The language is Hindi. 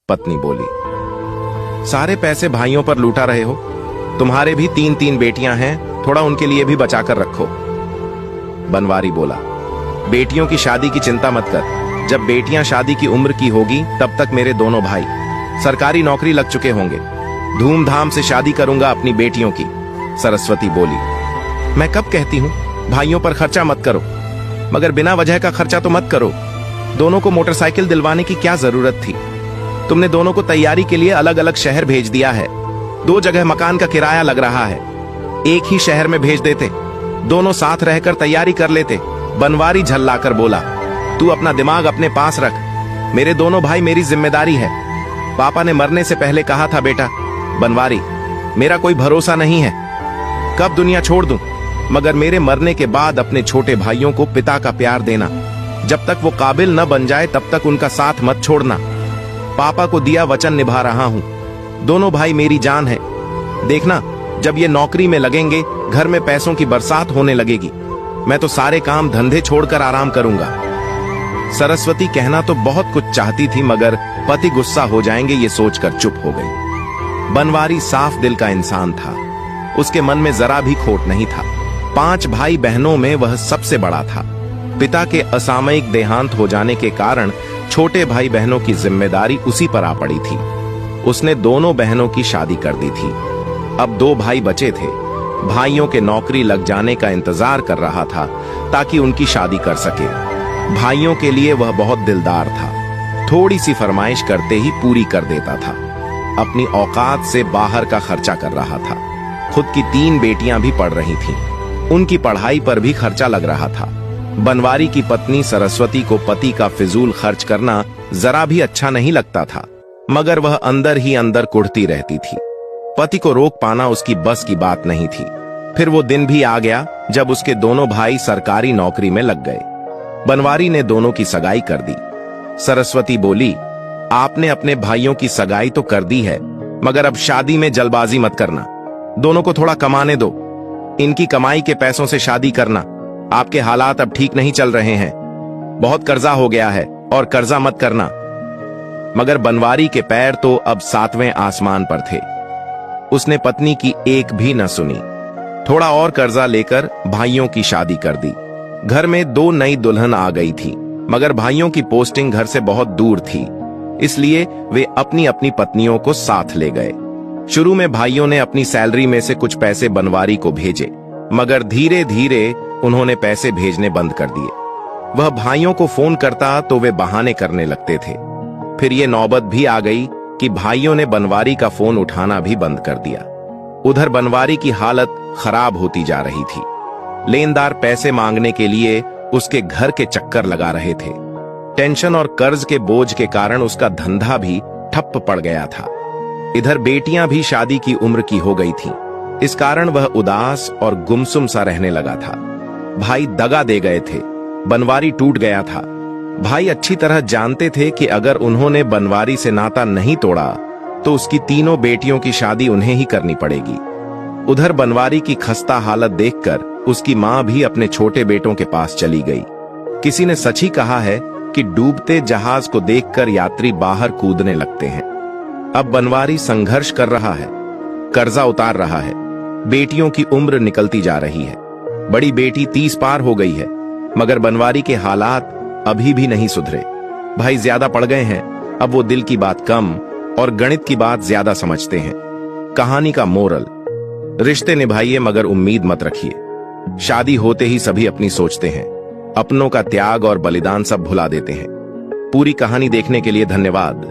पत्नी बोली। सारे पैसे भाइयों पर लूटा रहे हो? तुम्हारे भी 3-3 बेटियां हैं, थोड़ा उनके लिए भी बचाकर रखो। बनवारी बोला, बेटियों की शादी की चिंता मत कर। जब बेटियां शादी की उम्र की होगी तब तक मेरे दोनों भाई सरकारी नौकरी लग चुके होंगे। धूमधाम से शादी करूंगा अपनी बेटियों की। सरस्वती बोली, मैं कब कहती हूं भाइयों पर खर्चा मत करो, मगर बिना वजह का खर्चा तो मत करो। दोनों को मोटरसाइकिल दिलवाने की क्या जरूरत थी? तुमने दोनों को तैयारी के लिए अलग अलग शहर भेज दिया है। 2 जगह मकान का किराया लग रहा है, एक ही शहर में भेज देते, दोनों साथ रहकर तैयारी कर लेते। बनवारी झल्लाकर बोला, तू अपना दिमाग अपने पास रख। मेरे दोनों भाई मेरी जिम्मेदारी है। पापा ने मरने से पहले कहा था, बेटा बनवारी, मेरा कोई भरोसा नहीं है, कब दुनिया छोड़ दूं, मगर मेरे मरने के बाद अपने छोटे भाइयों को पिता का प्यार देना। जब तक वो काबिल न बन जाए तब तक उनका साथ मत छोड़ना। पापा को दिया वचन निभा रहा हूं। दोनों भाई मेरी जान है। देखना, जब ये नौकरी में लगेंगे घर में पैसों की बरसात होने लगेगी। मैं तो सारे काम धंधे छोड़कर आराम करूंगा। सरस्वती कहना तो बहुत कुछ चाहती थी, मगर पति गुस्सा हो जाएंगे ये सोचकर चुप हो गई। बनवारी साफ दिल का इंसान था, उसके मन में जरा भी खोट नहीं था। 5 भाई बहनों में वह सबसे बड़ा था। पिता के असामयिक देहांत हो जाने के कारण छोटे भाई बहनों की जिम्मेदारी उसी पर आ पड़ी थी। उसने दोनों बहनों की शादी कर दी थी। अब 2 भाई बचे थे। भाइयों के नौकरी लग जाने का इंतजार कर रहा था ताकि उनकी शादी कर सके। भाइयों के लिए वह बहुत दिलदार था, थोड़ी सी फरमाइश करते ही पूरी कर देता था। अपनी औकात से बाहर का खर्चा कर रहा था। खुद की 3 बेटियां भी पढ़ रही थीं, उनकी पढ़ाई पर भी खर्चा लग रहा था। बनवारी की पत्नी सरस्वती को पति का फिजूल खर्च करना जरा भी अच्छा नहीं लगता था, मगर वह अंदर ही अंदर कुढ़ती रहती थी। पति को रोक पाना उसकी बस की बात नहीं थी। फिर वो दिन भी आ गया जब उसके दोनों भाई सरकारी नौकरी में लग गए। बनवारी ने दोनों की सगाई कर दी। सरस्वती बोली, आपने अपने भाइयों की सगाई तो कर दी है, मगर अब शादी में जल्दबाजी मत करना। दोनों को थोड़ा कमाने दो। इनकी कमाई के पैसों से शादी करना। आपके हालात अब ठीक नहीं चल रहे हैं, बहुत कर्जा हो गया है, और कर्जा मत करना। मगर बनवारी के पैर तो अब 7वें आसमान पर थे। उसने पत्नी की एक भी न सुनी। थोड़ा और कर्जा लेकर भाइयों की शादी कर दी। घर में 2 नई दुल्हन आ गई थी, मगर भाइयों की पोस्टिंग घर से बहुत दूर थी, इसलिए वे अपनी अपनी पत्नियों को साथ ले गए। शुरू में भाइयों ने अपनी सैलरी में से कुछ पैसे बनवारी को भेजे, मगर धीरे धीरे उन्होंने पैसे भेजने बंद कर दिए। वह भाइयों को फोन करता तो वे बहाने करने लगते थे। फिर ये नौबत भी आ गई कि भाइयों ने बनवारी का फोन उठाना भी बंद कर दिया। उधर बनवारी की हालत खराब होती जा रही थी। लेनदार पैसे मांगने के लिए उसके घर के चक्कर लगा रहे थे। टेंशन और कर्ज के बोझ के कारण उसका धंधा भी ठप पड़ गया था। इधर बेटियां भी शादी की उम्र की हो गई थीं। इस कारण वह उदास और गुमसुम सा रहने लगा था। भाई दगा दे गए थे, बनवारी टूट गया था। भाई अच्छी तरह जानते थे कि अगर उन्होंने बनवारी से नाता नहीं तोड़ा तो उसकी 3 बेटियों की शादी उन्हें ही करनी पड़ेगी। उधर बनवारी की खस्ता हालत देखकर उसकी मां भी अपने छोटे बेटों के पास चली गई। किसी ने सच ही कहा है कि डूबते जहाज को देखकर यात्री बाहर कूदने लगते हैं। अब बनवारी संघर्ष कर रहा है, कर्जा उतार रहा है। बेटियों की उम्र निकलती जा रही है। बड़ी बेटी 30 पार हो गई है, मगर बनवारी के हालात अभी भी नहीं सुधरे। भाई ज्यादा पड़ गए हैं, अब वो दिल की बात कम और गणित की बात ज्यादा समझते हैं। कहानी का मोरल, रिश्ते निभाइए मगर उम्मीद मत रखिए। शादी होते ही सभी अपनी सोचते हैं, अपनों का त्याग और बलिदान सब भुला देते हैं। पूरी कहानी देखने के लिए धन्यवाद।